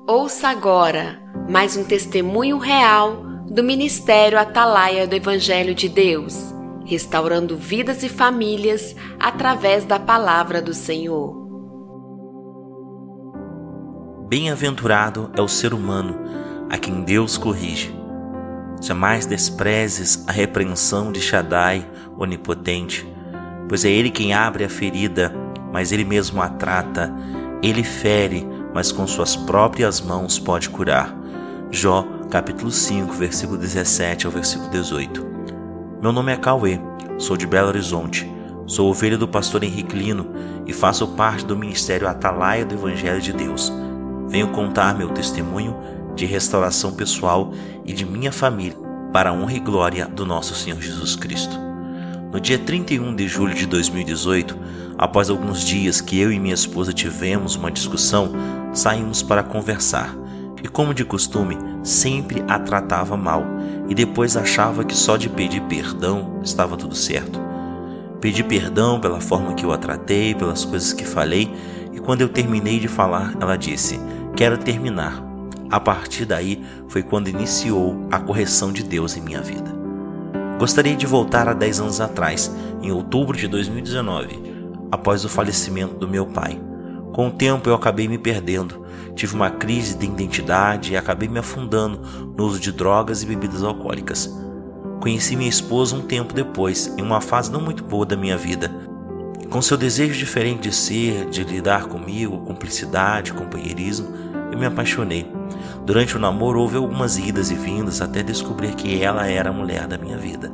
Ouça agora mais um testemunho real do Ministério Atalaia do Evangelho de Deus, restaurando vidas e famílias através da palavra do Senhor. Bem-aventurado é o ser humano a quem Deus corrige. Jamais desprezes a repreensão de Shaddai, onipotente, pois é Ele quem abre a ferida, mas Ele mesmo a trata. Ele fere, mas com suas próprias mãos pode curar. Jó, capítulo 5, versículo 17 ao versículo 18. Meu nome é Cauê, sou de Belo Horizonte, sou ovelha do pastor Henrique Lino e faço parte do Ministério Atalaia do Evangelho de Deus. Venho contar meu testemunho de restauração pessoal e de minha família para a honra e glória do nosso Senhor Jesus Cristo. No dia 31 de julho de 2018, após alguns dias que eu e minha esposa tivemos uma discussão, saímos para conversar. E como de costume, sempre a tratava mal e depois achava que só de pedir perdão estava tudo certo. Pedi perdão pela forma que eu a tratei, pelas coisas que falei, e quando eu terminei de falar, ela disse: "Quero terminar." A partir daí foi quando iniciou a correção de Deus em minha vida. Gostaria de voltar a 10 anos atrás, em outubro de 2019, após o falecimento do meu pai. Com o tempo eu acabei me perdendo, tive uma crise de identidade e acabei me afundando no uso de drogas e bebidas alcoólicas. Conheci minha esposa um tempo depois, em uma fase não muito boa da minha vida. Com seu desejo diferente de ser, de lidar comigo, cumplicidade, companheirismo, eu me apaixonei. Durante o namoro houve algumas idas e vindas até descobrir que ela era a mulher da minha vida,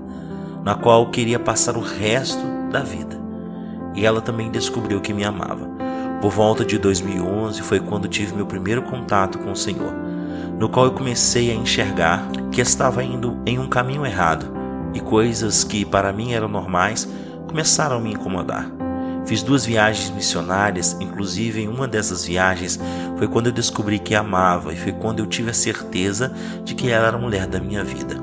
na qual eu queria passar o resto da vida. E ela também descobriu que me amava. Por volta de 2011 foi quando tive meu primeiro contato com o Senhor, no qual eu comecei a enxergar que estava indo em um caminho errado e coisas que para mim eram normais começaram a me incomodar. Fiz 2 viagens missionárias, inclusive em uma dessas viagens foi quando eu descobri que amava e foi quando eu tive a certeza de que ela era a mulher da minha vida,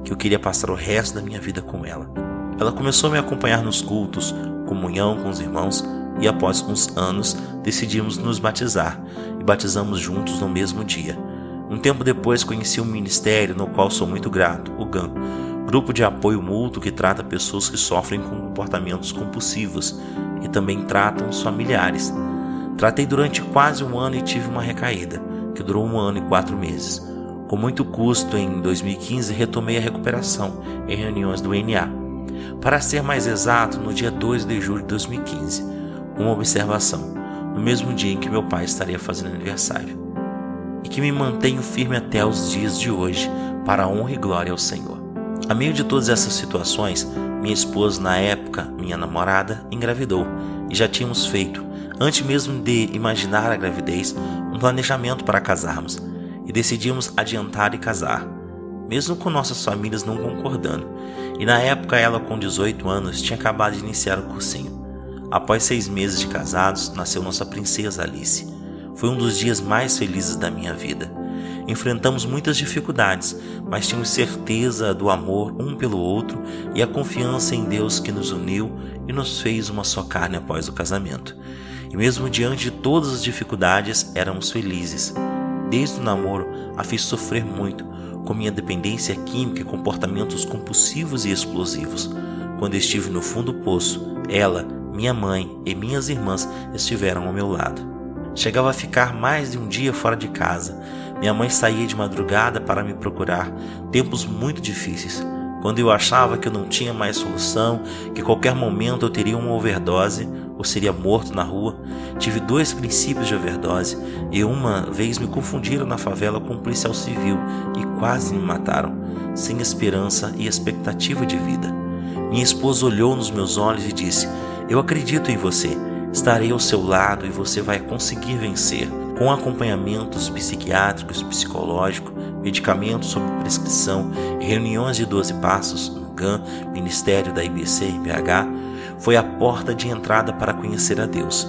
que eu queria passar o resto da minha vida com ela. Ela começou a me acompanhar nos cultos, comunhão com os irmãos e após uns anos decidimos nos batizar e batizamos juntos no mesmo dia. Um tempo depois conheci um ministério no qual sou muito grato, o GAM, Grupo de Apoio Mútuo que trata pessoas que sofrem com comportamentos compulsivos e também tratam os familiares. Tratei durante quase um ano e tive uma recaída, que durou 1 ano e 4 meses. Com muito custo, em 2015 retomei a recuperação em reuniões do NA. Para ser mais exato, no dia 2 de julho de 2015, uma observação, no mesmo dia em que meu pai estaria fazendo aniversário, e que me mantenho firme até os dias de hoje, para a honra e glória ao Senhor. A meio de todas essas situações, minha esposa, na época, minha namorada, engravidou e já tínhamos feito, antes mesmo de imaginar a gravidez, um planejamento para casarmos e decidimos adiantar e casar, mesmo com nossas famílias não concordando. E na época ela, com 18 anos, tinha acabado de iniciar o cursinho. Após 6 meses de casados, nasceu nossa princesa Alice. Foi um dos dias mais felizes da minha vida. Enfrentamos muitas dificuldades, mas tínhamos certeza do amor um pelo outro e a confiança em Deus que nos uniu e nos fez uma só carne após o casamento. E mesmo diante de todas as dificuldades, éramos felizes. Desde o namoro, a fiz sofrer muito, com minha dependência química e comportamentos compulsivos e explosivos. Quando estive no fundo do poço, ela, minha mãe e minhas irmãs estiveram ao meu lado. Chegava a ficar mais de um dia fora de casa. Minha mãe saía de madrugada para me procurar, tempos muito difíceis, quando eu achava que eu não tinha mais solução, que a qualquer momento eu teria uma overdose ou seria morto na rua. Tive 2 princípios de overdose e uma vez me confundiram na favela com um policial civil e quase me mataram, sem esperança e expectativa de vida. Minha esposa olhou nos meus olhos e disse: "Eu acredito em você. Estarei ao seu lado e você vai conseguir vencer." Com acompanhamentos psiquiátricos, psicológicos, medicamentos sob prescrição e reuniões de 12 passos no GAM, Ministério da IBC e PH, foi a porta de entrada para conhecer a Deus.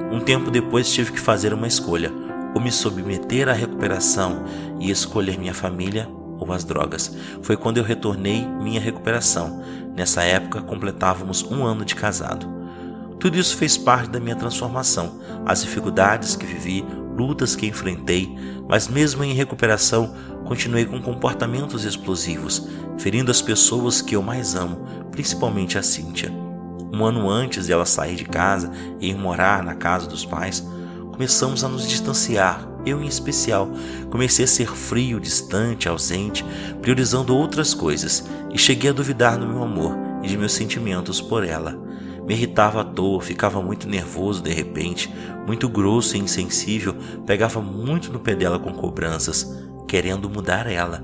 Um tempo depois tive que fazer uma escolha: ou me submeter à recuperação e escolher minha família, ou as drogas. Foi quando eu retornei minha recuperação. Nessa época completávamos 1 ano de casado. Tudo isso fez parte da minha transformação. As dificuldades que vivi, lutas que enfrentei, mas mesmo em recuperação, continuei com comportamentos explosivos, ferindo as pessoas que eu mais amo, principalmente a Cíntia. Um ano antes de ela sair de casa e ir morar na casa dos pais, começamos a nos distanciar. Eu, em especial, comecei a ser frio, distante, ausente, priorizando outras coisas, e cheguei a duvidar do meu amor e de meus sentimentos por ela. Me irritava à toa, ficava muito nervoso de repente, muito grosso e insensível, pegava muito no pé dela com cobranças, querendo mudar ela,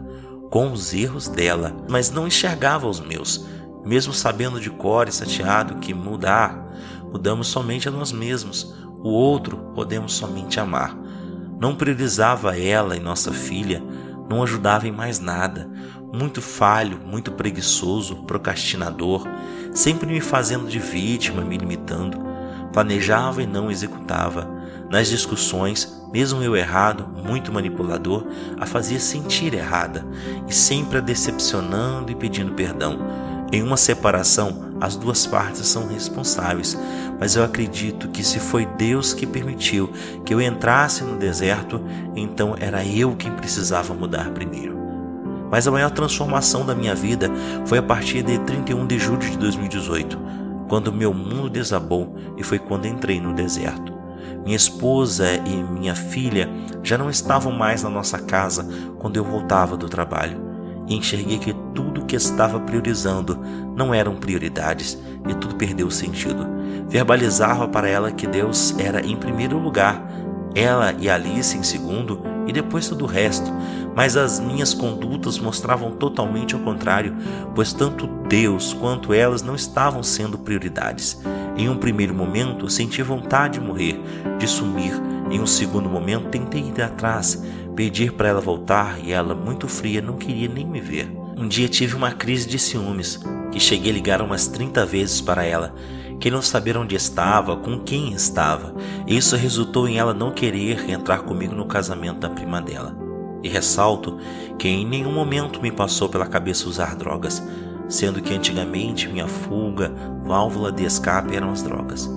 com os erros dela, mas não enxergava os meus, mesmo sabendo de cor e chateado que mudamos somente a nós mesmos, o outro podemos somente amar. Não priorizava ela e nossa filha, não ajudava em mais nada, muito falho, muito preguiçoso, procrastinador, sempre me fazendo de vítima, me limitando. Planejava e não executava. Nas discussões, mesmo eu errado, muito manipulador, a fazia sentir errada e sempre a decepcionando e pedindo perdão. Em uma separação, as duas partes são responsáveis, mas eu acredito que se foi Deus que permitiu que eu entrasse no deserto, então era eu quem precisava mudar primeiro. Mas a maior transformação da minha vida foi a partir de 31 de julho de 2018, quando meu mundo desabou, e foi quando entrei no deserto. Minha esposa e minha filha já não estavam mais na nossa casa quando eu voltava do trabalho. E enxerguei que tudo que estava priorizando não eram prioridades e tudo perdeu sentido. Verbalizava para ela que Deus era em primeiro lugar, ela e Alice em segundo e depois todo o resto, mas as minhas condutas mostravam totalmente ao contrário, pois tanto Deus quanto elas não estavam sendo prioridades. Em um primeiro momento senti vontade de morrer, de sumir. Em um segundo momento tentei ir atrás, pedir para ela voltar, e ela, muito fria, não queria nem me ver. Um dia tive uma crise de ciúmes, que cheguei a ligar umas 30 vezes para ela, querendo saber onde estava, com quem estava. Isso resultou em ela não querer entrar comigo no casamento da prima dela. E ressalto que em nenhum momento me passou pela cabeça usar drogas, sendo que antigamente minha fuga, válvula de escape eram as drogas.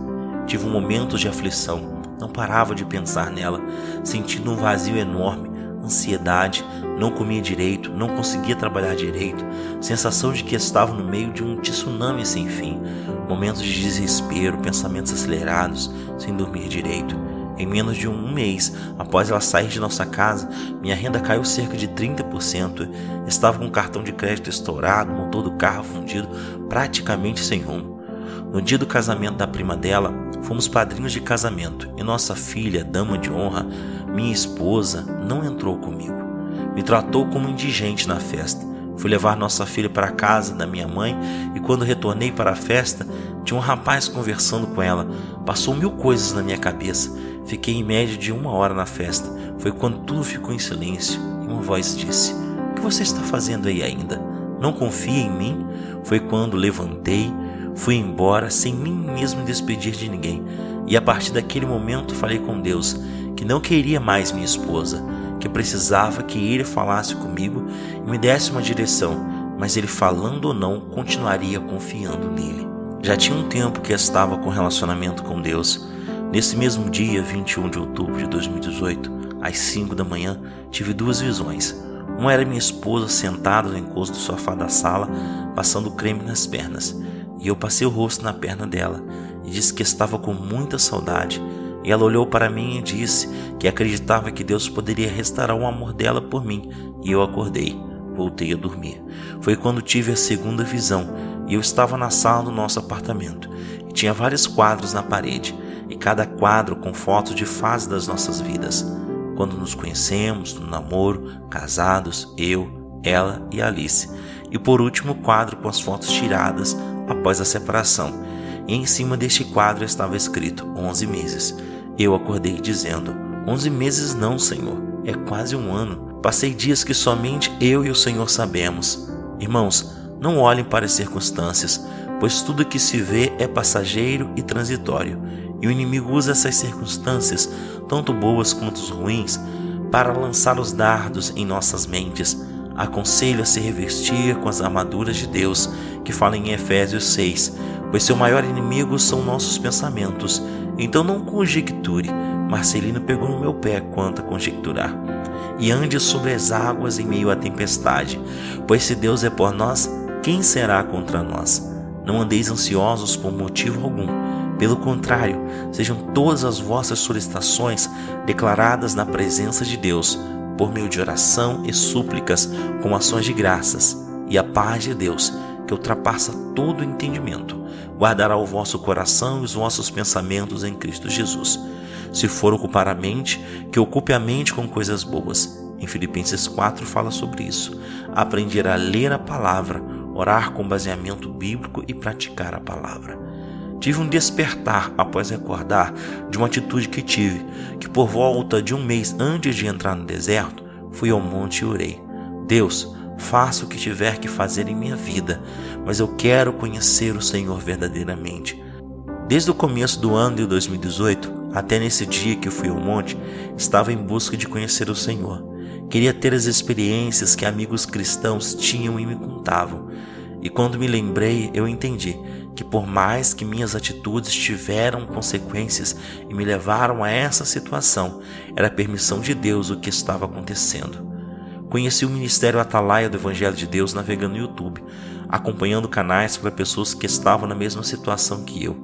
Tive um momento de aflição, não parava de pensar nela, sentindo um vazio enorme, ansiedade, não comia direito, não conseguia trabalhar direito, sensação de que estava no meio de um tsunami sem fim, momentos de desespero, pensamentos acelerados, sem dormir direito. Em menos de um mês, após ela sair de nossa casa, minha renda caiu cerca de 30%, estava com o cartão de crédito estourado, motor do carro fundido, praticamente sem rumo. No dia do casamento da prima dela, fomos padrinhos de casamento e nossa filha, dama de honra, minha esposa, não entrou comigo. Me tratou como indigente na festa. Fui levar nossa filha para a casa da minha mãe e quando retornei para a festa, tinha um rapaz conversando com ela. Passou 1000 coisas na minha cabeça. Fiquei em média de 1 hora na festa. Foi quando tudo ficou em silêncio e uma voz disse: "O que você está fazendo aí ainda? Não confia em mim?" Foi quando levantei, fui embora sem mim mesmo me despedir de ninguém. E a partir daquele momento falei com Deus que não queria mais minha esposa, que precisava que ele falasse comigo e me desse uma direção, mas ele falando ou não, continuaria confiando nele. Já tinha um tempo que estava com relacionamento com Deus. Nesse mesmo dia, 21 de outubro de 2018, às 5 da manhã, tive 2 visões. Uma era minha esposa sentada no encosto do sofá da sala, passando creme nas pernas, e eu passei o rosto na perna dela e disse que estava com muita saudade. E ela olhou para mim e disse que acreditava que Deus poderia restaurar o amor dela por mim. E eu acordei, voltei a dormir. Foi quando tive a segunda visão e eu estava na sala do nosso apartamento. E tinha vários quadros na parede, e cada quadro com fotos de fase das nossas vidas. Quando nos conhecemos, no namoro, casados, eu, ela e Alice. E por último o quadro com as fotos tiradas após a separação. E em cima deste quadro estava escrito 11 meses. Eu acordei dizendo: 11 meses não, Senhor, é quase 1 ano. Passei dias que somente eu e o Senhor sabemos. Irmãos, não olhem para as circunstâncias, pois tudo que se vê é passageiro e transitório. E o inimigo usa essas circunstâncias, tanto boas quanto ruins, para lançar os dardos em nossas mentes. Aconselho a se revestir com as armaduras de Deus, que fala em Efésios 6, pois seu maior inimigo são nossos pensamentos. Então não conjecture, Marcelino pegou no meu pé quanto a conjecturar. E ande sobre as águas em meio à tempestade, pois se Deus é por nós, quem será contra nós? Não andeis ansiosos por motivo algum. Pelo contrário, sejam todas as vossas solicitações declaradas na presença de Deus, por meio de oração e súplicas, com ações de graças. E a paz de Deus, que ultrapassa todo o entendimento, guardará o vosso coração e os vossos pensamentos em Cristo Jesus. Se for ocupar a mente, que ocupe a mente com coisas boas. Em Filipenses 4 fala sobre isso. Aprender a ler a palavra, orar com baseamento bíblico e praticar a palavra. Tive um despertar após recordar de uma atitude que tive, que por volta de um mês antes de entrar no deserto, fui ao monte e orei. Deus, faça o que tiver que fazer em minha vida, mas eu quero conhecer o Senhor verdadeiramente. Desde o começo do ano de 2018, até nesse dia que fui ao monte, estava em busca de conhecer o Senhor. Queria ter as experiências que amigos cristãos tinham e me contavam. E quando me lembrei, eu entendi que por mais que minhas atitudes tiveram consequências e me levaram a essa situação, era a permissão de Deus o que estava acontecendo. Conheci o Ministério Atalaia do Evangelho de Deus navegando no YouTube, acompanhando canais para pessoas que estavam na mesma situação que eu.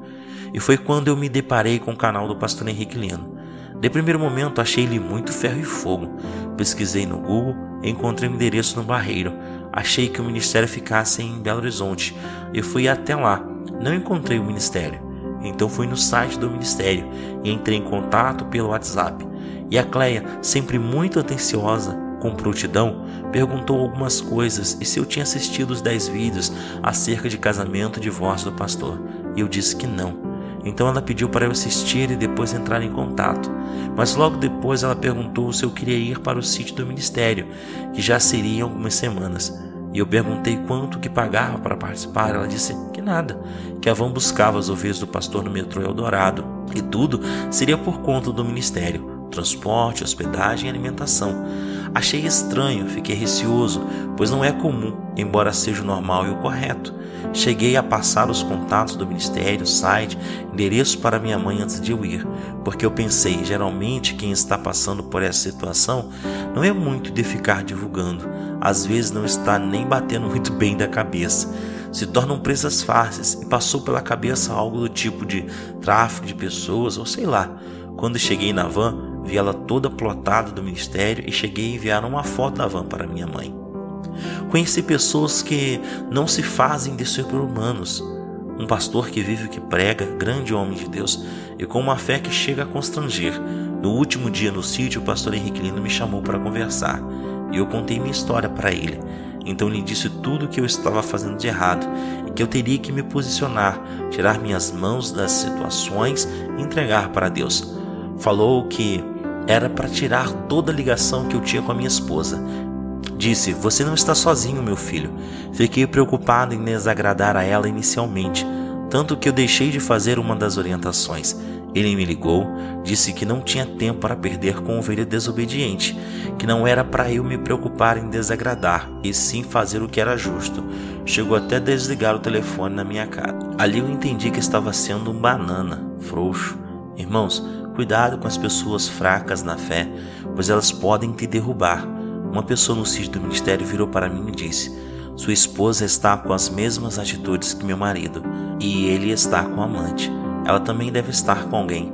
E foi quando eu me deparei com o canal do pastor Henrique Lino. De primeiro momento achei ele muito ferro e fogo. Pesquisei no Google e encontrei um endereço no Barreiro. Achei que o ministério ficasse em Belo Horizonte. Eu fui até lá. Não encontrei o ministério. Então fui no site do ministério e entrei em contato pelo WhatsApp. E a Cleia, sempre muito atenciosa, com prontidão, perguntou algumas coisas e se eu tinha assistido os 10 vídeos acerca de casamento e divórcio do pastor. E eu disse que não. Então ela pediu para eu assistir e depois entrar em contato. Mas logo depois ela perguntou se eu queria ir para o sítio do ministério, que já seria em algumas semanas. E eu perguntei quanto que pagava para participar. Ela disse que nada, que a van buscava as ovelhas do pastor no metrô Eldorado. E tudo seria por conta do ministério, transporte, hospedagem e alimentação. Achei estranho, fiquei receoso, pois não é comum, embora seja o normal e o correto. Cheguei a passar os contatos do ministério, site, endereço para minha mãe antes de eu ir, porque eu pensei, geralmente quem está passando por essa situação não é muito de ficar divulgando, às vezes não está nem batendo muito bem da cabeça. Se tornam presas fáceis e passou pela cabeça algo do tipo de tráfico de pessoas ou sei lá. Quando cheguei na van, vi ela toda plotada do ministério e cheguei a enviar uma foto da van para minha mãe. Conheci pessoas que não se fazem de super-humanos. Um pastor que vive o que prega, grande homem de Deus, e com uma fé que chega a constranger. No último dia no sítio, o pastor Henrique Lino me chamou para conversar, e eu contei minha história para ele. Então lhe disse tudo o que eu estava fazendo de errado, e que eu teria que me posicionar, tirar minhas mãos das situações e entregar para Deus. Falou que era para tirar toda a ligação que eu tinha com a minha esposa. Disse, você não está sozinho, meu filho. Fiquei preocupado em desagradar a ela inicialmente, tanto que eu deixei de fazer uma das orientações. Ele me ligou, disse que não tinha tempo para perder com ovelha desobediente, que não era para eu me preocupar em desagradar, e sim fazer o que era justo. Chegou até a desligar o telefone na minha cara. Ali eu entendi que estava sendo um banana, frouxo. Irmãos, cuidado com as pessoas fracas na fé, pois elas podem te derrubar. Uma pessoa no sítio do ministério virou para mim e disse, sua esposa está com as mesmas atitudes que meu marido, e ele está com a amante. Ela também deve estar com alguém.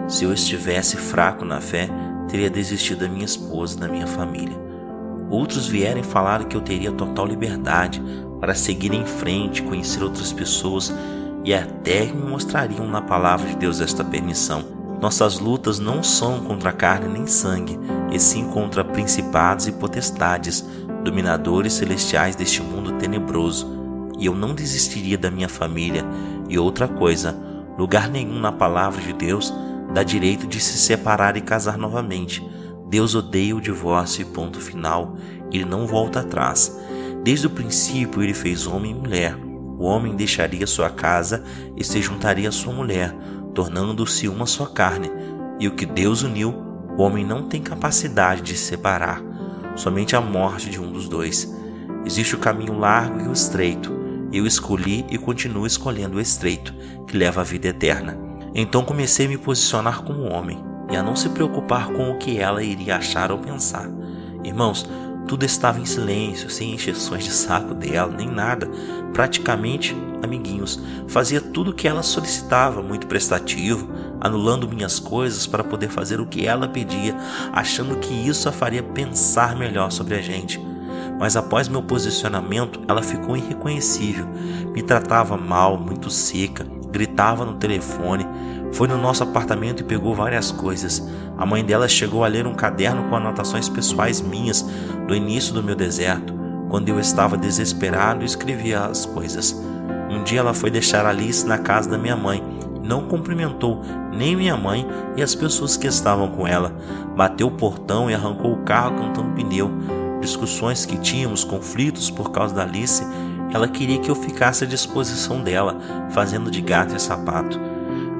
Se eu estivesse fraco na fé, teria desistido da minha esposa e da minha família. Outros vieram falar que eu teria total liberdade para seguir em frente, conhecer outras pessoas e até me mostrariam na palavra de Deus esta permissão. Nossas lutas não são contra carne nem sangue, e sim contra principados e potestades, dominadores celestiais deste mundo tenebroso. E eu não desistiria da minha família. E outra coisa, lugar nenhum na palavra de Deus dá direito de se separar e casar novamente. Deus odeia o divórcio e ponto final. Ele não volta atrás. Desde o princípio ele fez homem e mulher. O homem deixaria sua casa e se juntaria à sua mulher, tornando-se uma só carne. E o que Deus uniu, o homem não tem capacidade de separar. Somente a morte de um dos dois. Existe o caminho largo e o estreito. Eu escolhi e continuo escolhendo o estreito, que leva à vida eterna. Então comecei a me posicionar como homem. e a não se preocupar com o que ela iria achar ou pensar. Irmãos, tudo estava em silêncio, sem encheções de saco dela, nem nada. Praticamente amiguinhos. Fazia tudo o que ela solicitava, muito prestativo, anulando minhas coisas para poder fazer o que ela pedia, achando que isso a faria pensar melhor sobre a gente. Mas após meu posicionamento, ela ficou irreconhecível. Me tratava mal, muito seca, gritava no telefone. Foi no nosso apartamento e pegou várias coisas. A mãe dela chegou a ler um caderno com anotações pessoais minhas do início do meu deserto, quando eu estava desesperado e escrevia as coisas. Um dia ela foi deixar Alice na casa da minha mãe. Não cumprimentou nem minha mãe e as pessoas que estavam com ela. Bateu o portão e arrancou o carro cantando pneu. Discussões que tínhamos, conflitos por causa da Alice. Ela queria que eu ficasse à disposição dela, fazendo de gato e sapato.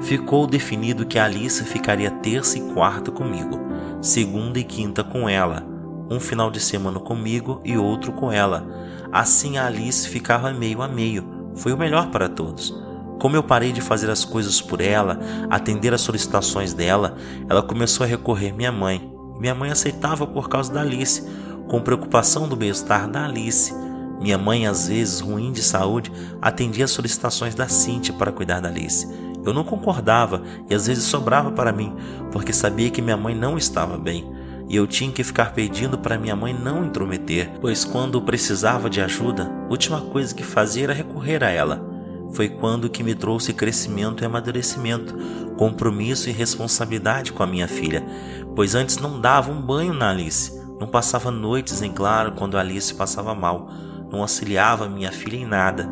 Ficou definido que a Alice ficaria terça e quarta comigo, segunda e quinta com ela, um final de semana comigo e outro com ela. Assim a Alice ficava meio a meio. Foi o melhor para todos. Como eu parei de fazer as coisas por ela, atender às solicitações dela, ela começou a recorrer à minha mãe. Minha mãe aceitava por causa da Alice, com preocupação do bem-estar da Alice. Minha mãe, às vezes ruim de saúde, atendia às solicitações da Cíntia para cuidar da Alice. Eu não concordava e às vezes sobrava para mim, porque sabia que minha mãe não estava bem. E eu tinha que ficar pedindo para minha mãe não intrometer, pois quando precisava de ajuda, a última coisa que fazia era recorrer a ela. Foi quando que me trouxe crescimento e amadurecimento, compromisso e responsabilidade com a minha filha, pois antes não dava um banho na Alice, não passava noites em claro quando a Alice passava mal, não auxiliava minha filha em nada,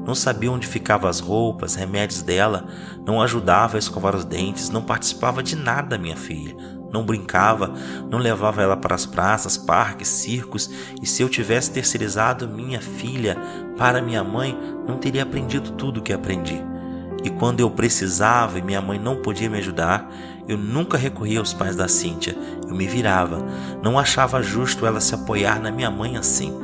não sabia onde ficavam as roupas, remédios dela, não ajudava a escovar os dentes, não participava de nada da minha filha, não brincava, não levava ela para as praças, parques, circos, e se eu tivesse terceirizado minha filha para minha mãe, não teria aprendido tudo o que aprendi. E quando eu precisava e minha mãe não podia me ajudar, eu nunca recorria aos pais da Cíntia, eu me virava. Não achava justo ela se apoiar na minha mãe assim.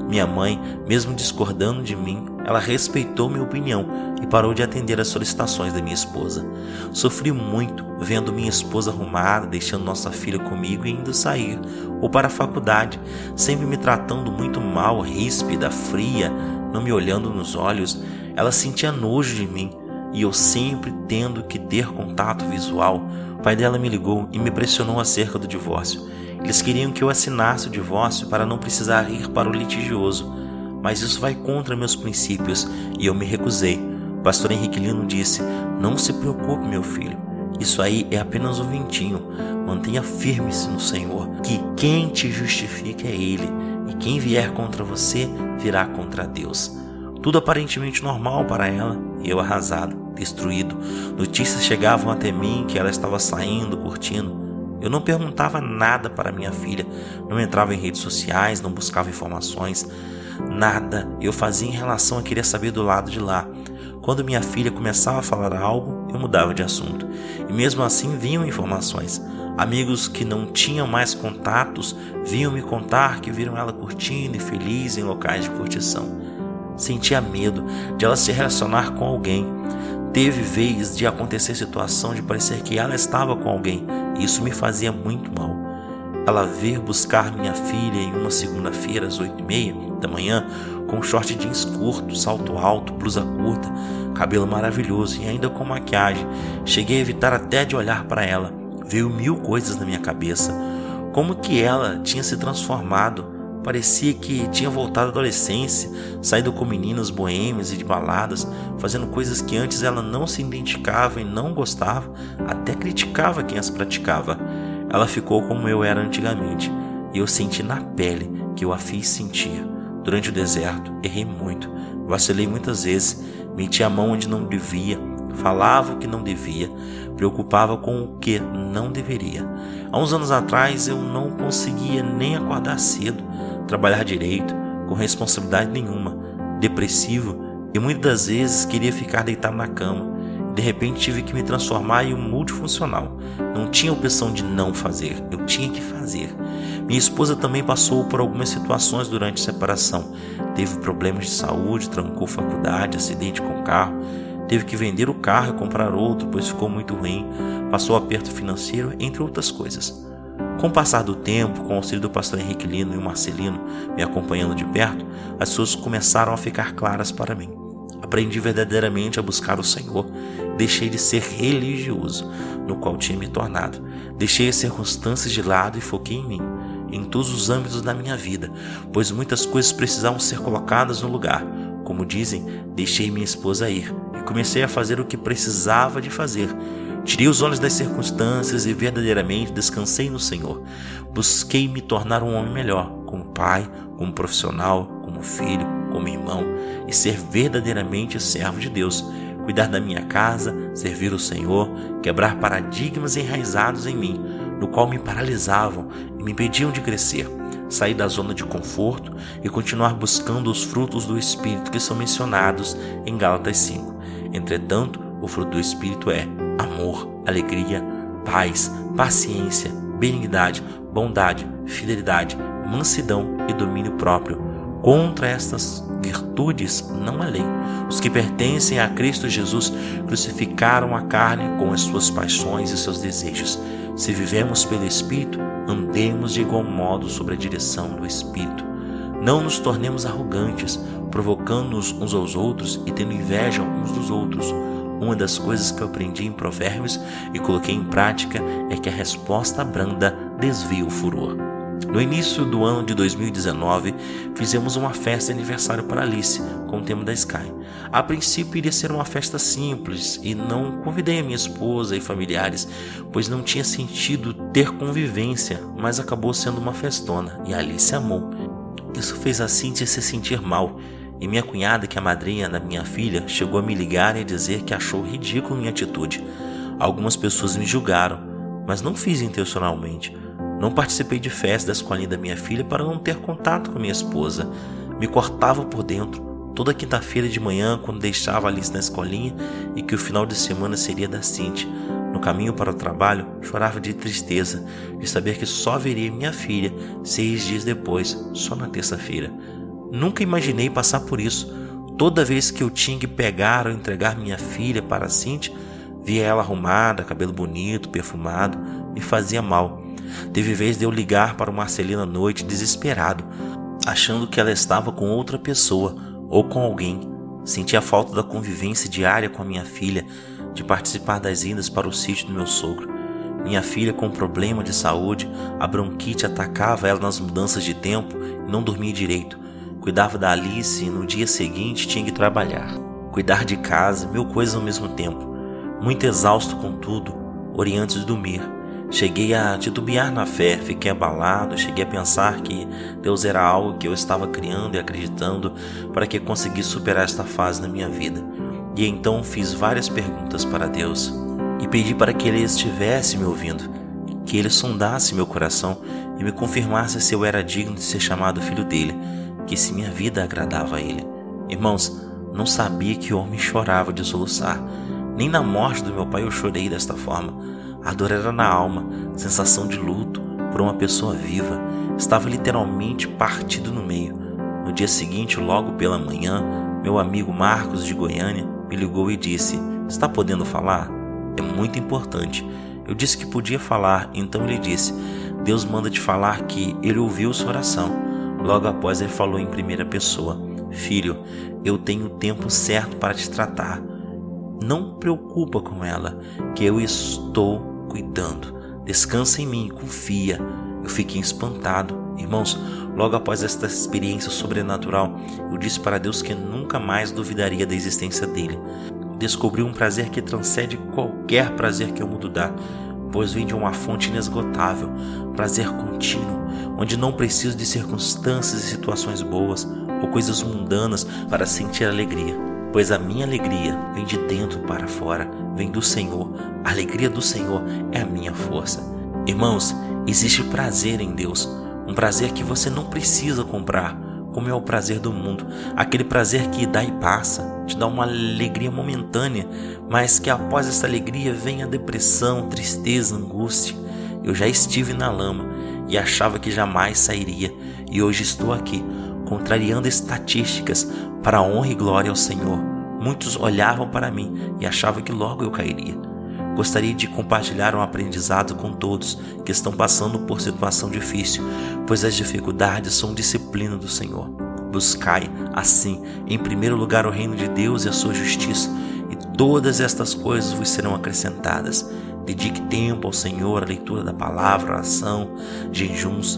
Minha mãe, mesmo discordando de mim, ela respeitou minha opinião e parou de atender às solicitações da minha esposa. Sofri muito vendo minha esposa arrumada, deixando nossa filha comigo e indo sair, ou para a faculdade, sempre me tratando muito mal, ríspida, fria, não me olhando nos olhos. Ela sentia nojo de mim e eu sempre tendo que ter contato visual. O pai dela me ligou e me pressionou acerca do divórcio. Eles queriam que eu assinasse o divórcio para não precisar ir para o litigioso, mas isso vai contra meus princípios e eu me recusei. O pastor Henrique Lino disse: "Não se preocupe, meu filho, isso aí é apenas um ventinho. Mantenha firme-se no Senhor, que quem te justifica é Ele, e quem vier contra você virá contra Deus." Tudo aparentemente normal para ela, e eu arrasado, destruído. Notícias chegavam até mim que ela estava saindo, curtindo. Eu não perguntava nada para minha filha, não entrava em redes sociais, não buscava informações, nada eu fazia em relação a querer saber do lado de lá. Quando minha filha começava a falar algo, eu mudava de assunto, e mesmo assim vinham informações. Amigos que não tinham mais contatos vinham me contar que viram ela curtindo e feliz em locais de curtição. Sentia medo de ela se relacionar com alguém. Teve vez de acontecer situação de parecer que ela estava com alguém, e isso me fazia muito mal. Ela vir buscar minha filha em uma segunda-feira às 8h30 da manhã, com short jeans curto, salto alto, blusa curta, cabelo maravilhoso e ainda com maquiagem. Cheguei a evitar até de olhar para ela. Veio 1000 coisas na minha cabeça. Como que ela tinha se transformado? Parecia que tinha voltado à adolescência, saído com meninas boêmias e de baladas, fazendo coisas que antes ela não se identificava e não gostava, até criticava quem as praticava. Ela ficou como eu era antigamente, e eu senti na pele que eu a fiz sentir. Durante o deserto, errei muito, vacilei muitas vezes, meti a mão onde não devia, falava o que não devia, preocupava com o que não deveria. Há uns anos atrás eu não conseguia nem acordar cedo, trabalhar direito, com responsabilidade nenhuma, depressivo e muitas das vezes queria ficar deitado na cama. De repente tive que me transformar em um multifuncional. Não tinha opção de não fazer, eu tinha que fazer. Minha esposa também passou por algumas situações durante a separação. Teve problemas de saúde, trancou faculdade, acidente com carro. teve que vender o carro e comprar outro, pois ficou muito ruim, passou aperto financeiro, entre outras coisas. Com o passar do tempo, com o auxílio do pastor Henrique Lino e o Marcelino me acompanhando de perto, as coisas começaram a ficar claras para mim. Aprendi verdadeiramente a buscar o Senhor, deixei de ser religioso, no qual tinha me tornado. Deixei as circunstâncias de lado e foquei em mim, em todos os âmbitos da minha vida, pois muitas coisas precisavam ser colocadas no lugar. Como dizem, deixei minha esposa ir e comecei a fazer o que precisava de fazer. Tirei os olhos das circunstâncias e verdadeiramente descansei no Senhor. Busquei me tornar um homem melhor, como pai, como profissional, como filho, como irmão, e ser verdadeiramente servo de Deus. Cuidar da minha casa, servir o Senhor, quebrar paradigmas enraizados em mim, no qual me paralisavam e me impediam de crescer. Sair da zona de conforto e continuar buscando os frutos do Espírito que são mencionados em Gálatas 5. Entretanto, o fruto do Espírito é amor, alegria, paz, paciência, benignidade, bondade, fidelidade, mansidão e domínio próprio. Contra estas virtudes não há lei. Os que pertencem a Cristo Jesus crucificaram a carne com as suas paixões e seus desejos. Se vivemos pelo Espírito, andemos de igual modo sob a direção do Espírito. Não nos tornemos arrogantes, provocando-nos uns aos outros e tendo inveja uns dos outros. Uma das coisas que eu aprendi em Provérbios e coloquei em prática é que a resposta branda desvia o furor. No início do ano de 2019, fizemos uma festa de aniversário para Alice, com o tema da Sky. A princípio iria ser uma festa simples e não convidei a minha esposa e familiares, pois não tinha sentido ter convivência, mas acabou sendo uma festona e a Alice amou. Isso fez a Cíntia se sentir mal, e minha cunhada, que é a madrinha da minha filha, chegou a me ligar e a dizer que achou ridículo minha atitude. Algumas pessoas me julgaram, mas não fiz intencionalmente. Não participei de festas da escolinha da minha filha para não ter contato com minha esposa. Me cortava por dentro, toda quinta-feira de manhã, quando deixava a Alice na escolinha e que o final de semana seria da Cíntia. No caminho para o trabalho, chorava de tristeza, de saber que só veria minha filha 6 dias depois, só na terça-feira. Nunca imaginei passar por isso. Toda vez que eu tinha que pegar ou entregar minha filha para a Cíntia, via ela arrumada, cabelo bonito, perfumado, me fazia mal. Teve vez de eu ligar para o Marcelino à noite desesperado, achando que ela estava com outra pessoa ou com alguém. Sentia a falta da convivência diária com a minha filha, de participar das idas para o sítio do meu sogro. Minha filha com problema de saúde, a bronquite atacava ela nas mudanças de tempo e não dormia direito. Cuidava da Alice e no dia seguinte tinha que trabalhar. Cuidar de casa, 1000 coisas ao mesmo tempo. Muito exausto com tudo, orei antes de dormir. Cheguei a titubear na fé, fiquei abalado, cheguei a pensar que Deus era algo que eu estava criando e acreditando para que conseguisse superar esta fase na minha vida. E então fiz várias perguntas para Deus e pedi para que Ele estivesse me ouvindo, que Ele sondasse meu coração e me confirmasse se eu era digno de ser chamado filho dele, que se minha vida agradava a Ele. Irmãos, não sabia que o homem chorava de soluçar. Nem na morte do meu pai eu chorei desta forma. A dor era na alma, sensação de luto por uma pessoa viva. Estava literalmente partido no meio. No dia seguinte, logo pela manhã, meu amigo Marcos de Goiânia me ligou e disse: "Está podendo falar? É muito importante." Eu disse que podia falar, então ele disse: "Deus manda te falar que Ele ouviu sua oração." Logo após ele falou em primeira pessoa: "Filho, eu tenho o tempo certo para te tratar. Não preocupa com ela, que eu estou cuidando. Descansa em mim, confia." Eu fiquei espantado. Irmãos, logo após esta experiência sobrenatural, eu disse para Deus que nunca mais duvidaria da existência dele. Descobri um prazer que transcende qualquer prazer que o mundo dá, pois vem de uma fonte inesgotável, prazer contínuo, onde não preciso de circunstâncias e situações boas ou coisas mundanas para sentir alegria. Pois a minha alegria vem de dentro para fora, vem do Senhor. A alegria do Senhor é a minha força. Irmãos, existe prazer em Deus, um prazer que você não precisa comprar, como é o prazer do mundo, aquele prazer que dá e passa, te dá uma alegria momentânea, mas que após essa alegria vem a depressão, tristeza, angústia. Eu já estive na lama e achava que jamais sairia, e hoje estou aqui, contrariando estatísticas para a honra e glória ao Senhor. Muitos olhavam para mim e achavam que logo eu cairia. Gostaria de compartilhar um aprendizado com todos que estão passando por situação difícil, pois as dificuldades são disciplina do Senhor. Buscai, assim, em primeiro lugar o reino de Deus e a sua justiça, e todas estas coisas vos serão acrescentadas. Dedique tempo ao Senhor, a leitura da palavra, oração, jejuns.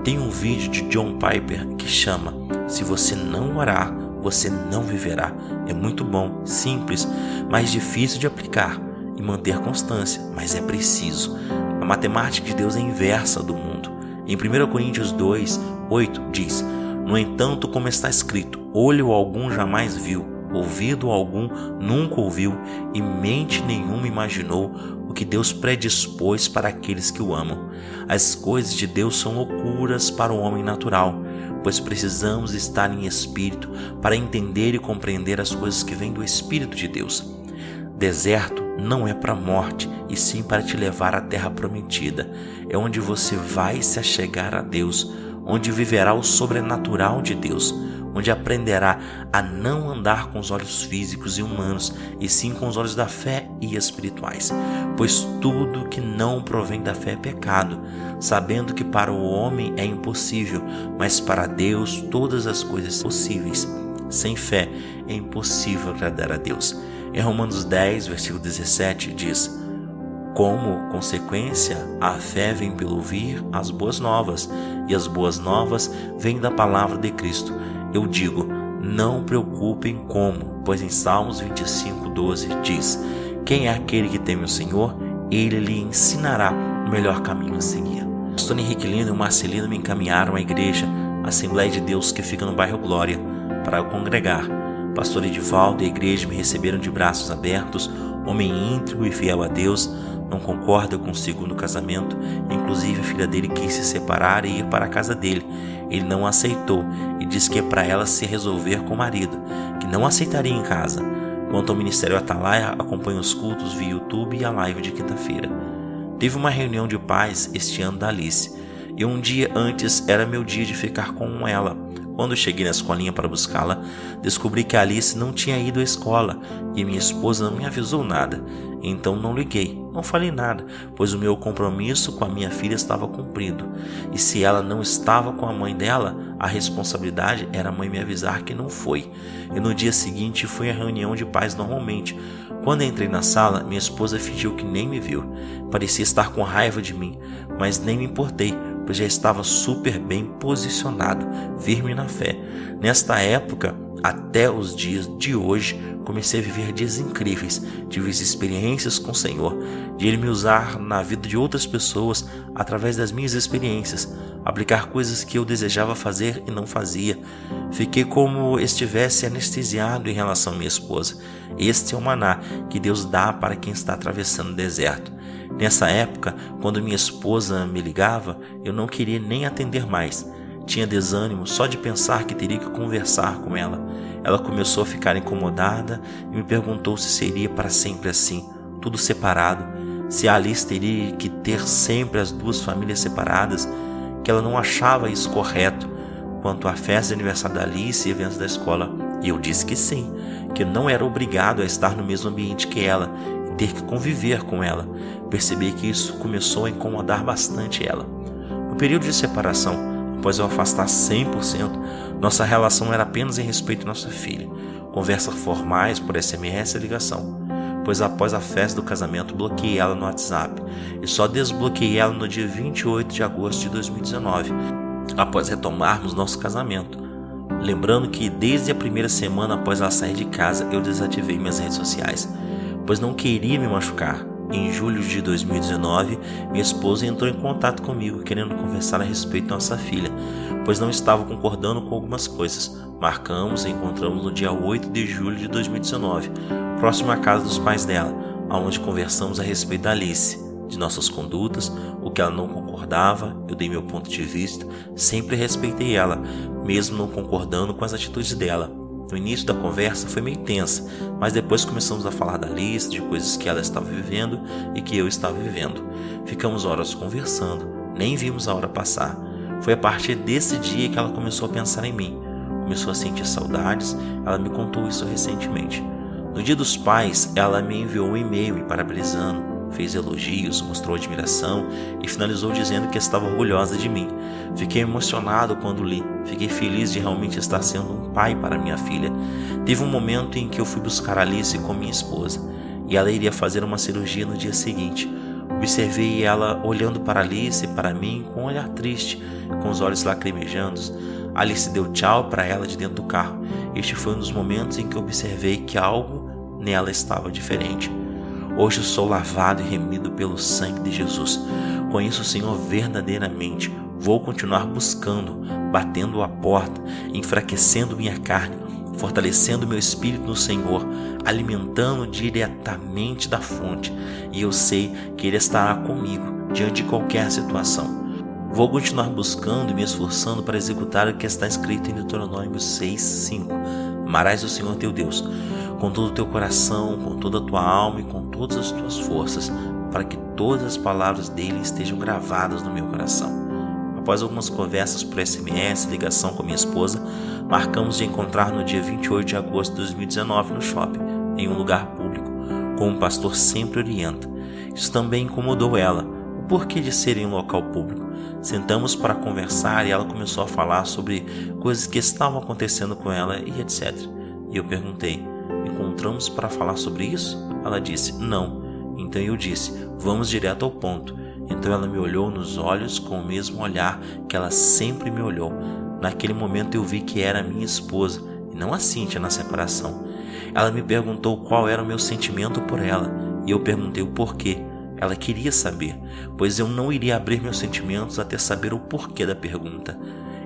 Tem um vídeo de John Piper que chama "Se você não orar, você não viverá". É muito bom, simples, mas difícil de aplicar e manter constância, mas é preciso. A matemática de Deus é inversa do mundo. Em 1 Coríntios 2:8 diz: "No entanto, como está escrito, olho algum jamais viu, ouvido algum nunca ouviu, e mente nenhuma imaginou o que Deus predispôs para aqueles que o amam. As coisas de Deus são loucuras para o homem natural, pois precisamos estar em espírito para entender e compreender as coisas que vêm do Espírito de Deus." Deserto não é para a morte, e sim para te levar à terra prometida. É onde você vai se achegar a Deus, onde viverá o sobrenatural de Deus, onde aprenderá a não andar com os olhos físicos e humanos, e sim com os olhos da fé e espirituais. Pois tudo que não provém da fé é pecado, sabendo que para o homem é impossível, mas para Deus todas as coisas são possíveis. Sem fé é impossível agradar a Deus. Em Romanos 10, versículo 17 diz: "Como consequência, a fé vem pelo ouvir as boas novas, e as boas novas vêm da palavra de Cristo. Eu digo, não preocupem como, pois em Salmos 25:12 diz: Quem é aquele que teme o Senhor? Ele lhe ensinará o melhor caminho a seguir." O pastor Henrique Lino e o Marcelino me encaminharam à igreja, a Assembleia de Deus, que fica no bairro Glória, para eu congregar. Pastor Edivaldo e a igreja me receberam de braços abertos. Homem íntegro e fiel a Deus, não concorda com o segundo casamento. Inclusive a filha dele quis se separar e ir para a casa dele. Ele não aceitou e disse que é para ela se resolver com o marido, que não aceitaria em casa. Quanto ao Ministério Atalaia, acompanha os cultos via YouTube e a live de quinta-feira. Teve uma reunião de pais este ano da Alice, e um dia antes era meu dia de ficar com ela. Quando cheguei na escolinha para buscá-la, descobri que a Alice não tinha ido à escola e minha esposa não me avisou nada. Então não liguei, não falei nada, pois o meu compromisso com a minha filha estava cumprido. E se ela não estava com a mãe dela, a responsabilidade era a mãe me avisar que não foi. E no dia seguinte fui à reunião de pais normalmente. Quando entrei na sala, minha esposa fingiu que nem me viu. Parecia estar com raiva de mim, mas nem me importei, pois já estava super bem posicionado, firme na fé. Nesta época, até os dias de hoje, comecei a viver dias incríveis, tive experiências com o Senhor, de Ele me usar na vida de outras pessoas através das minhas experiências, aplicar coisas que eu desejava fazer e não fazia. Fiquei como estivesse anestesiado em relação à minha esposa. Este é o maná que Deus dá para quem está atravessando o deserto. Nessa época, quando minha esposa me ligava, eu não queria nem atender mais. Tinha desânimo só de pensar que teria que conversar com ela. Ela começou a ficar incomodada e me perguntou se seria para sempre assim, tudo separado, se a Alice teria que ter sempre as duas famílias separadas, que ela não achava isso correto quanto à festa de aniversário da Alice e eventos da escola. E eu disse que sim, que não era obrigado a estar no mesmo ambiente que ela e ter que conviver com ela. Percebi que isso começou a incomodar bastante ela. No período de separação, após eu afastar 100%, nossa relação era apenas em respeito à nossa filha. Conversas formais por SMS e ligação. Pois após a festa do casamento, bloqueei ela no WhatsApp. E só desbloqueei ela no dia 28 de agosto de 2019, após retomarmos nosso casamento. Lembrando que desde a primeira semana após ela sair de casa, eu desativei minhas redes sociais, pois não queria me machucar. Em julho de 2019, minha esposa entrou em contato comigo querendo conversar a respeito da nossa filha, pois não estava concordando com algumas coisas. Marcamos e encontramos no dia 8 de julho de 2019, próximo à casa dos pais dela, onde conversamos a respeito da Alice, de nossas condutas, o que ela não concordava. Eu dei meu ponto de vista, sempre respeitei ela, mesmo não concordando com as atitudes dela. No início da conversa foi meio tensa, mas depois começamos a falar da Alice, de coisas que ela estava vivendo e que eu estava vivendo. Ficamos horas conversando, nem vimos a hora passar. Foi a partir desse dia que ela começou a pensar em mim, começou a sentir saudades. Ela me contou isso recentemente. No Dia dos Pais, ela me enviou um e-mail me parabenizando, fez elogios, mostrou admiração e finalizou dizendo que estava orgulhosa de mim. Fiquei emocionado quando li, fiquei feliz de realmente estar sendo um pai para minha filha. Teve um momento em que eu fui buscar Alice com minha esposa e ela iria fazer uma cirurgia no dia seguinte. Observei ela olhando para Alice e para mim com um olhar triste, com os olhos lacrimejando. Alice deu tchau para ela de dentro do carro. Este foi um dos momentos em que observei que algo nela estava diferente. Hoje eu sou lavado e remido pelo sangue de Jesus. Conheço o Senhor verdadeiramente. Vou continuar buscando, batendo a porta, enfraquecendo minha carne, fortalecendo meu espírito no Senhor, alimentando diretamente da fonte. E eu sei que Ele estará comigo diante de qualquer situação. Vou continuar buscando e me esforçando para executar o que está escrito em Deuteronômio 6:5. Amarás o Senhor teu Deus com todo o teu coração, com toda a tua alma e com todas as tuas forças, para que todas as palavras dele estejam gravadas no meu coração. Após algumas conversas por SMS e ligação com minha esposa, marcamos de encontrar no dia 28 de agosto de 2019 no shopping, em um lugar público, como o pastor sempre orienta. Isso também incomodou ela, o porquê de ser em um local público. Sentamos para conversar e ela começou a falar sobre coisas que estavam acontecendo com ela e etc. E eu perguntei: encontramos para falar sobre isso? Ela disse: não. Então eu disse: vamos direto ao ponto. Então ela me olhou nos olhos com o mesmo olhar que ela sempre me olhou. Naquele momento eu vi que era minha esposa e não a Cíntia na separação. Ela me perguntou qual era o meu sentimento por ela e eu perguntei o porquê. Ela queria saber, pois eu não iria abrir meus sentimentos até saber o porquê da pergunta.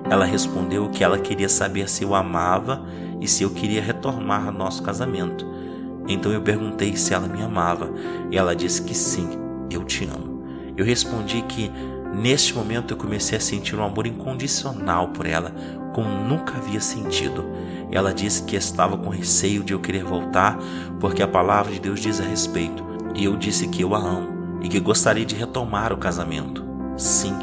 Ela respondeu que ela queria saber se eu amava e se eu queria retomar nosso casamento. Então eu perguntei se ela me amava e ela disse que sim, eu te amo. Eu respondi que neste momento eu comecei a sentir um amor incondicional por ela, como nunca havia sentido. Ela disse que estava com receio de eu querer voltar, porque a palavra de Deus diz a respeito. E eu disse que eu a amo e que gostaria de retomar o casamento. Sim,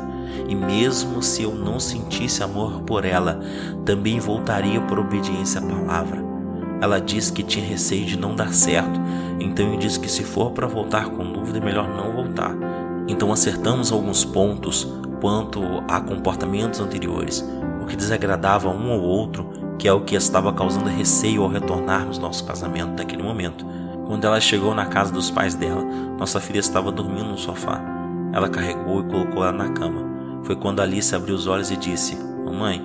e mesmo se eu não sentisse amor por ela, também voltaria por obediência à palavra. Ela disse que tinha receio de não dar certo, então eu disse que se for para voltar com dúvida é melhor não voltar. Então acertamos alguns pontos quanto a comportamentos anteriores, o que desagradava um ao outro, que é o que estava causando receio ao retornarmos nosso casamento naquele momento. Quando ela chegou na casa dos pais dela, nossa filha estava dormindo no sofá. Ela carregou e colocou ela na cama. Foi quando Alice abriu os olhos e disse: mamãe.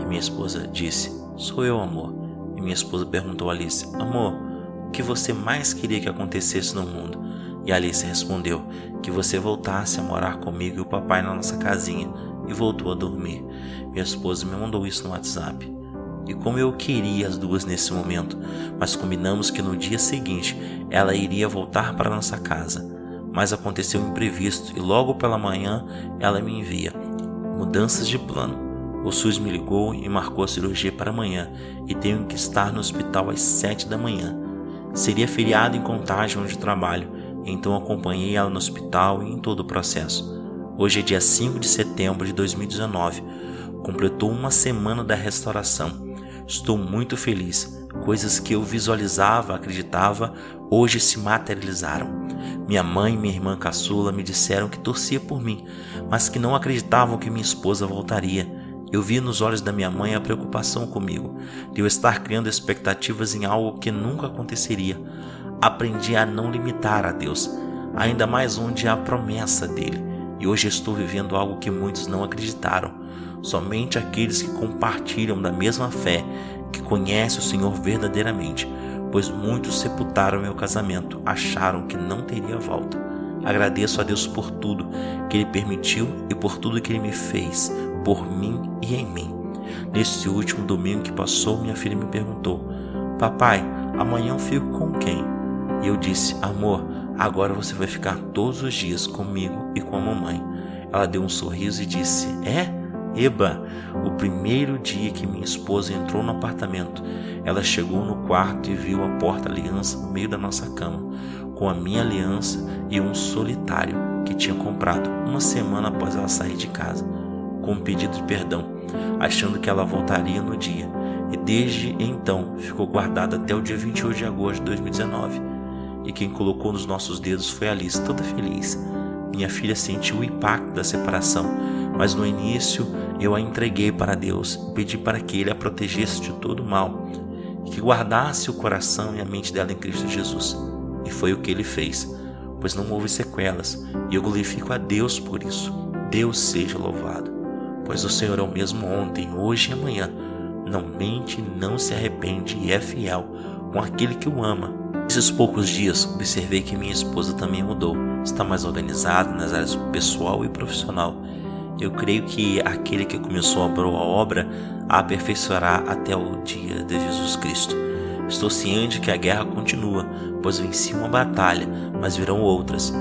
E minha esposa disse: sou eu, amor. E minha esposa perguntou a Alice: amor, o que você mais queria que acontecesse no mundo? E Alice respondeu: que você voltasse a morar comigo e o papai na nossa casinha. E voltou a dormir. Minha esposa me mandou isso no WhatsApp. E como eu queria as duas nesse momento, mas combinamos que no dia seguinte ela iria voltar para nossa casa. Mas aconteceu um imprevisto e logo pela manhã ela me envia: mudanças de plano. O SUS me ligou e marcou a cirurgia para amanhã e tenho que estar no hospital às 7 da manhã. Seria feriado em Contagem onde trabalho, então acompanhei ela no hospital e em todo o processo. Hoje é dia 5 de setembro de 2019, completou uma semana da restauração. Estou muito feliz. Coisas que eu visualizava, acreditava, hoje se materializaram. Minha mãe e minha irmã caçula me disseram que torcia por mim, mas que não acreditavam que minha esposa voltaria. Eu vi nos olhos da minha mãe a preocupação comigo, de eu estar criando expectativas em algo que nunca aconteceria. Aprendi a não limitar a Deus, ainda mais onde há a promessa dele. E hoje estou vivendo algo que muitos não acreditaram. Somente aqueles que compartilham da mesma fé, que conhecem o Senhor verdadeiramente, pois muitos sepultaram meu casamento, acharam que não teria volta. Agradeço a Deus por tudo que Ele permitiu e por tudo que Ele me fez, por mim e em mim. Nesse último domingo que passou, minha filha me perguntou: papai, amanhã eu fico com quem? E eu disse: amor, agora você vai ficar todos os dias comigo e com a mamãe. Ela deu um sorriso e disse: é? Eba, o primeiro dia que minha esposa entrou no apartamento, ela chegou no quarto e viu a porta-aliança no meio da nossa cama, com a minha aliança e um solitário que tinha comprado uma semana após ela sair de casa, com um pedido de perdão, achando que ela voltaria no dia. e desde então ficou guardada até o dia 28 de agosto de 2019. E quem colocou nos nossos dedos foi a Alice, toda feliz. Minha filha sentiu o impacto da separação, mas no início eu a entreguei para Deus, pedi para que Ele a protegesse de todo mal, e que guardasse o coração e a mente dela em Cristo Jesus. E foi o que Ele fez, pois não houve sequelas, e eu glorifico a Deus por isso. Deus seja louvado, pois o Senhor é o mesmo ontem, hoje e amanhã. Não mente, não se arrepende e é fiel com aquele que o ama. Nesses poucos dias, observei que minha esposa também mudou. Está mais organizada nas áreas pessoal e profissional. Eu creio que aquele que começou a boa obra a aperfeiçoará até o dia de Jesus Cristo. Estou ciente que a guerra continua, pois venci uma batalha, mas virão outras.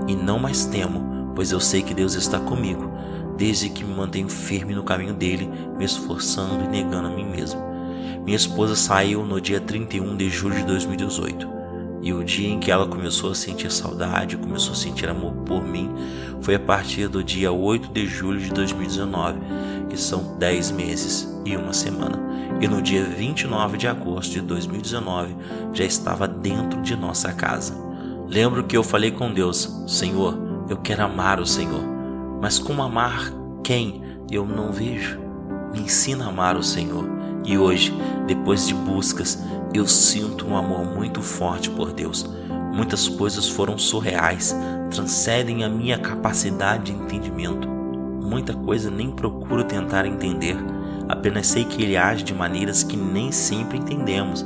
E não mais temo, pois eu sei que Deus está comigo, desde que me mantenho firme no caminho dele, me esforçando e negando a mim mesmo. Minha esposa saiu no dia 31 de julho de 2018. E o dia em que ela começou a sentir saudade, começou a sentir amor por mim, foi a partir do dia 8 de julho de 2019, que são 10 meses e uma semana. E no dia 29 de agosto de 2019, já estava dentro de nossa casa. Lembro que eu falei com Deus: Senhor, eu quero amar o Senhor, mas como amar quem eu não vejo? Me ensina a amar o Senhor. E hoje, depois de buscas, eu sinto um amor muito forte por Deus. Muitas coisas foram surreais, transcendem a minha capacidade de entendimento. Muita coisa nem procuro tentar entender, apenas sei que Ele age de maneiras que nem sempre entendemos,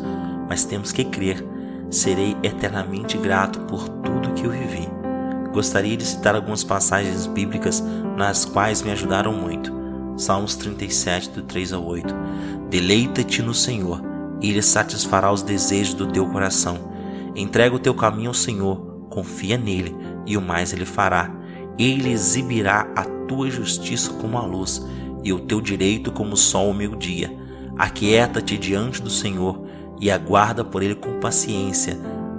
mas temos que crer. Serei eternamente grato por tudo que eu vivi. Gostaria de citar algumas passagens bíblicas nas quais me ajudaram muito. Salmos 37, do 3 ao 8. Deleita-te no Senhor, e Ele satisfará os desejos do teu coração. Entrega o teu caminho ao Senhor, confia nele, e o mais Ele fará. Ele exibirá a tua justiça como a luz, e o teu direito como o sol ao meio-dia. Aquieta-te diante do Senhor, e aguarda por Ele com paciência.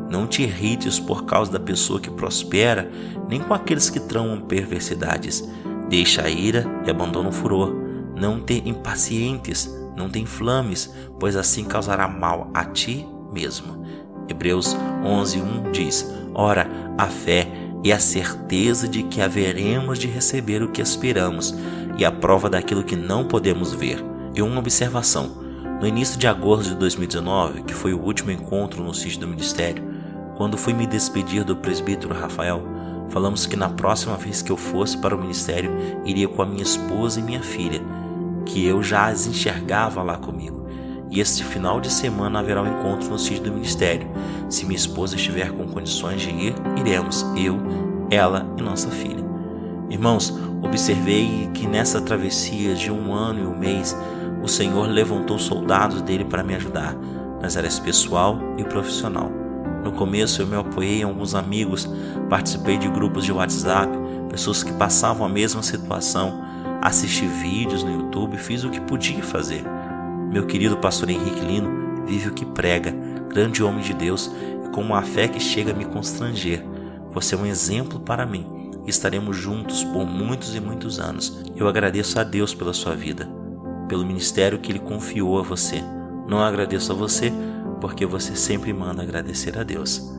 Não te irrites por causa da pessoa que prospera, nem com aqueles que tramam perversidades. Deixa a ira e abandona o furor. Não te impacientes, não te inflames, pois assim causará mal a ti mesmo. Hebreus 11:1 diz: Ora, a fé é a certeza de que haveremos de receber o que esperamos, e a prova daquilo que não podemos ver. E uma observação: no início de agosto de 2019, que foi o último encontro no sítio do ministério, quando fui me despedir do presbítero Rafael, falamos que na próxima vez que eu fosse para o ministério, iria com a minha esposa e minha filha, que eu já as enxergava lá comigo. E este final de semana haverá um encontro no sítio do ministério. Se minha esposa estiver com condições de ir, iremos, eu, ela e nossa filha. Irmãos, observei que nessa travessia de 1 ano e 1 mês, o Senhor levantou soldados dele para me ajudar, nas áreas pessoal e profissional. No começo eu me apoiei em alguns amigos, participei de grupos de WhatsApp, pessoas que passavam a mesma situação, assisti vídeos no YouTube, fiz o que podia fazer. Meu querido pastor Henrique Lino vive o que prega, grande homem de Deus, e com uma fé que chega a me constranger. Você é um exemplo para mim, e estaremos juntos por muitos e muitos anos. Eu agradeço a Deus pela sua vida, pelo ministério que Ele confiou a você. Não agradeço a você, porque você sempre manda agradecer a Deus.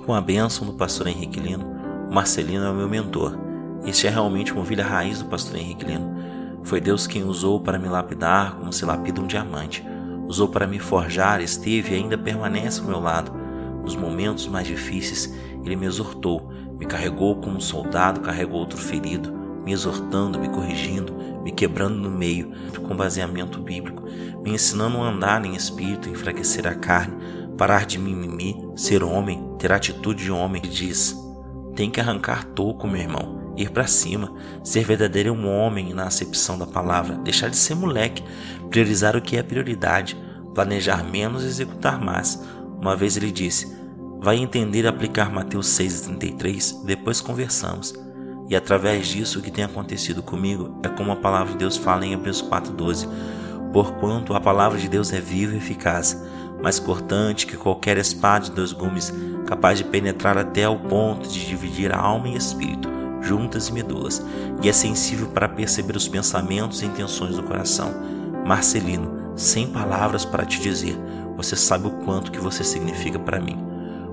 Com a bênção do pastor Henrique Lino, o Marcelino é o meu mentor. Este é realmente uma ovelha raiz do pastor Henrique Lino. Foi Deus quem usou para me lapidar como se lapida um diamante. Usou para me forjar, esteve e ainda permanece ao meu lado. Nos momentos mais difíceis, Ele me exortou, me carregou como um soldado carregou outro ferido, me exortando, me corrigindo, me quebrando no meio, com baseamento bíblico, me ensinando a andar em espírito, enfraquecer a carne, parar de mimimi, ser homem, ter atitude de homem. Ele diz: tem que arrancar toco, meu irmão, ir para cima, ser verdadeiro um homem na acepção da palavra, deixar de ser moleque, priorizar o que é prioridade, planejar menos e executar mais. Uma vez ele disse: vai entender e aplicar Mateus 6,33, depois conversamos. E através disso o que tem acontecido comigo é como a palavra de Deus fala em Hebreus 4,12: porquanto a palavra de Deus é viva e eficaz, mais cortante que qualquer espada de 2 gumes, capaz de penetrar até ao ponto de dividir a alma e espírito, juntas e medulas, e é sensível para perceber os pensamentos e intenções do coração. Marcelino, sem palavras para te dizer. Você sabe o quanto que você significa para mim.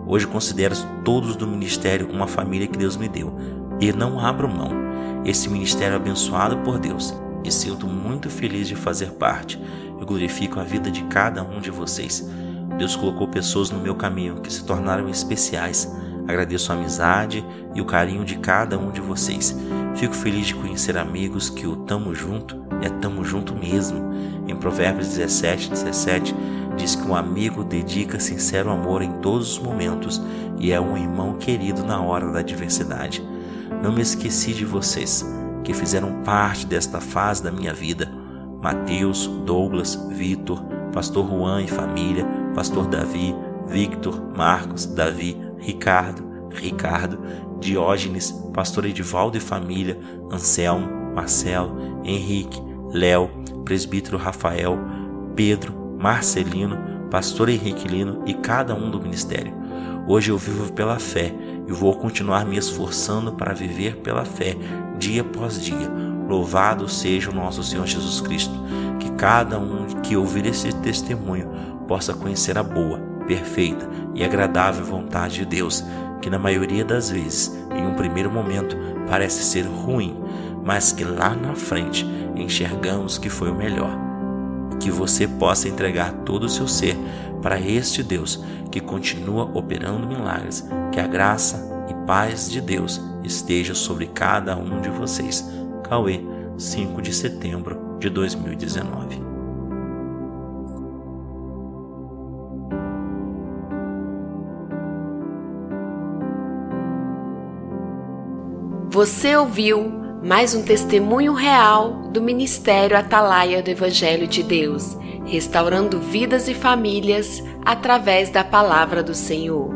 Hoje considero todos do ministério uma família que Deus me deu e não abro mão. Esse ministério é abençoado por Deus e sinto muito feliz de fazer parte. Eu glorifico a vida de cada um de vocês. Deus colocou pessoas no meu caminho que se tornaram especiais. Agradeço a amizade e o carinho de cada um de vocês. Fico feliz de conhecer amigos que o tamo junto é tamo junto mesmo. Em Provérbios 17:17 diz que um amigo dedica sincero amor em todos os momentos e é um irmão querido na hora da adversidade. Não me esqueci de vocês que fizeram parte desta fase da minha vida. Mateus, Douglas, Vitor, Pastor Juan e família, Pastor Davi, Victor, Marcos, Davi, Ricardo, Diógenes, Pastor Edivaldo e família, Anselmo, Marcelo, Henrique, Léo, Presbítero Rafael, Pedro, Marcelino, Pastor Henrique Lino e cada um do ministério. Hoje eu vivo pela fé e vou continuar me esforçando para viver pela fé dia após dia. Louvado seja o nosso Senhor Jesus Cristo. Que cada um que ouvir esse testemunho possa conhecer a boa, perfeita e agradável vontade de Deus, que na maioria das vezes, em um primeiro momento, parece ser ruim, mas que lá na frente enxergamos que foi o melhor. Que você possa entregar todo o seu ser para este Deus que continua operando milagres. Que a graça e paz de Deus esteja sobre cada um de vocês. Cauê, 5 de setembro de 2019. Você ouviu mais um testemunho real do Ministério Atalaia do Evangelho de Deus, restaurando vidas e famílias através da palavra do Senhor.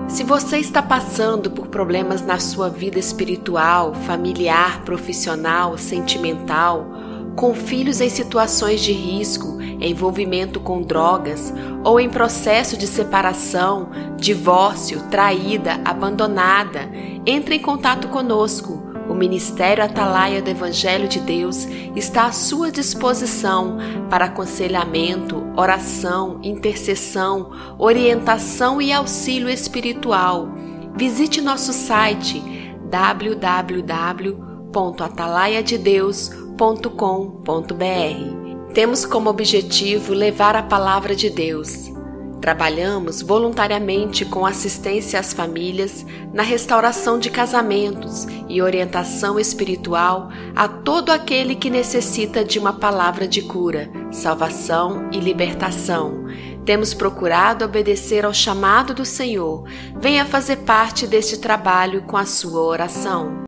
Se você está passando por problemas na sua vida espiritual, familiar, profissional, sentimental, com filhos em situações de risco, envolvimento com drogas ou em processo de separação, divórcio, traída, abandonada, entre em contato conosco. O Ministério Atalaia do Evangelho de Deus está à sua disposição para aconselhamento, oração, intercessão, orientação e auxílio espiritual. Visite nosso site www.atalaiadedeus.com.br. Temos como objetivo levar a palavra de Deus. Trabalhamos voluntariamente com assistência às famílias na restauração de casamentos e orientação espiritual a todo aquele que necessita de uma palavra de cura, salvação e libertação. Temos procurado obedecer ao chamado do Senhor. Venha fazer parte deste trabalho com a sua oração.